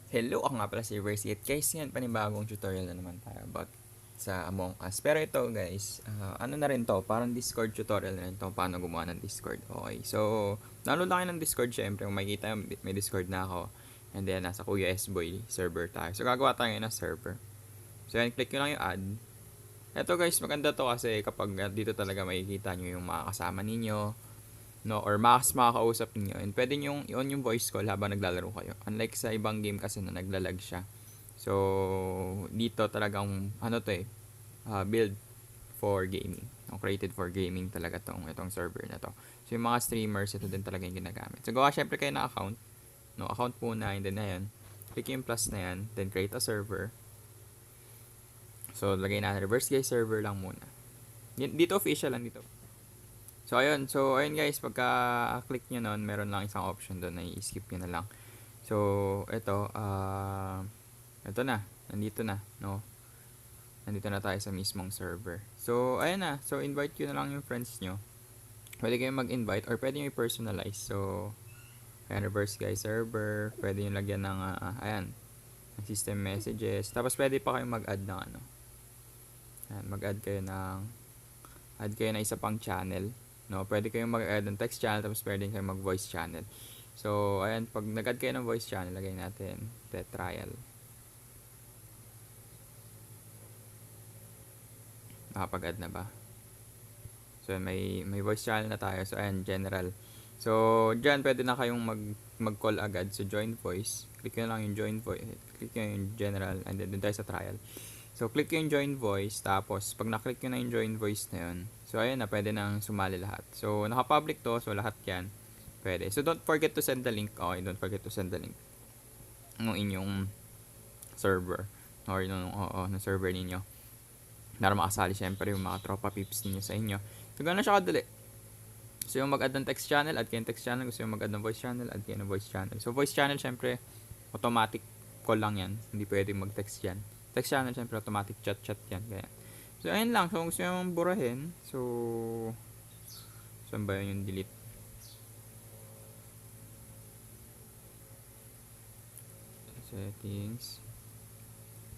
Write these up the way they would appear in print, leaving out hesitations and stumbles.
Hello, ako nga pala si Versi at guys, yan panibagong tutorial na naman tayo about sa Among Us. Pero ito guys, ano na rin to, parang Discord tutorial na rin to, paano gumawa ng Discord. Okay, so download lang kayo ng Discord syempre, kung makikita may Discord na ako. And then nasa Kuya S-Boy server tayo. So gagawa tayo ngayon ng server. So yan, click nyo lang yung add. Ito guys, maganda to kasi kapag dito talaga makikita nyo yung mga kasama ninyo, no, or mas makakausap niyo, and pwede niyo i-on yung voice call habang naglalaro kayo, unlike sa ibang game kasi na naglalag siya. So dito talagang ano to build for gaming, no, created for gaming talaga itong server na to. So yung mga streamers, ito din talaga yung ginagamit. So gawa syempre kayo ng account, no, account muna, and then ayan, click yung plus na yan, then create a server. So lagay natin reverse guys, server lang muna. Dito official lang dito. So ayun guys, pagka-click nyo nun, meron lang isang option doon na i-skip nyo na lang. So, ito na, nandito na, no? Nandito na tayo sa mismong server. So, ayun na, so invite nyo na lang yung friends nyo. Pwede kayong mag-invite or pwede nyo i-personalize. So, ayan, reverse guys server, pwede nyo lagyan ng, ayan, system messages. Tapos pwede pa kayong mag-add ng ano. Ayan, mag-add kayo ng isa pang channel. No, pwede kayong mag-add ng text channel, tapos pwede kayong mag-voice channel. So, ayan, pag nag-add kayo ng voice channel, lagay natin trial. Nakapag-add na ba? So, may voice channel na tayo. So, ayan, general. So, dyan, pwede na kayong mag-call agad. So, join voice. Click nyo lang yung join voice. Click nyo yung general, and then tayo sa trial. So, click yung join voice. Tapos, pag na-click nyo na yung join voice na yun, so, ayan na, pwede nang sumali lahat. So, naka-public to. So, lahat yan pwede. So, don't forget to send the link. Okay, don't forget to send the link ng inyong server. Or ng server ninyo. Para makasali syempre yung mga tropa peeps ninyo sa inyo. So, gano'n siya kadali. So, yung mag-add ng text channel, add kayo ng text channel. Gusto yung mag-add ng voice channel, add kayo ng voice channel. So, voice channel, syempre, automatic call lang yan. Hindi pwedeng mag-text yan. Text channel, syempre, automatic chat yan. Kaya. So, ayun lang. So, kung gusto yung burahin, so, saan ba yung delete? Settings.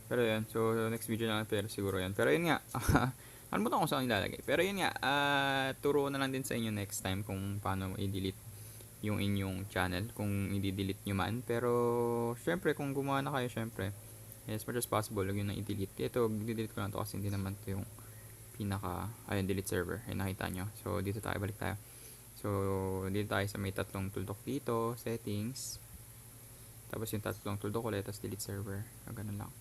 Pero yun, so next video na lang pero siguro yan. Pero yun nga, ano mo kung saan ilalagay. Pero yun nga, turo na lang din sa inyo next time kung paano i-delete yung inyong channel, kung i-delete nyo man. Pero, syempre, kung gumawa na kayo, syempre, as much as possible, huwag yun na i-delete. Ito, i-delete ko lang to kasi hindi naman to yung ayun, delete server. Ayun, nakita nyo. So, dito tayo, balik tayo. So, dito tayo sa may tatlong tuldok dito, settings. Tapos yung tatlong tuldok ulit, tapos delete server. Ganun lang.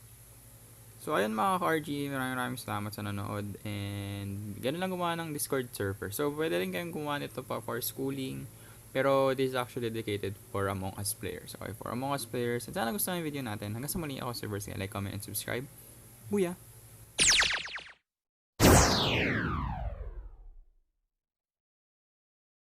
So, ayun mga ka-RG, maraming salamat sa nanood. And, ganun lang gumawa ng Discord server. So, pwede rin kayong gumawa nito pa for schooling. Pero, this is actually dedicated for Among Us players. Okay, for Among Us players. At sana gusto nyo yung video natin. Hanggang sa muli ako, servers. Like, comment, and subscribe. Booyah!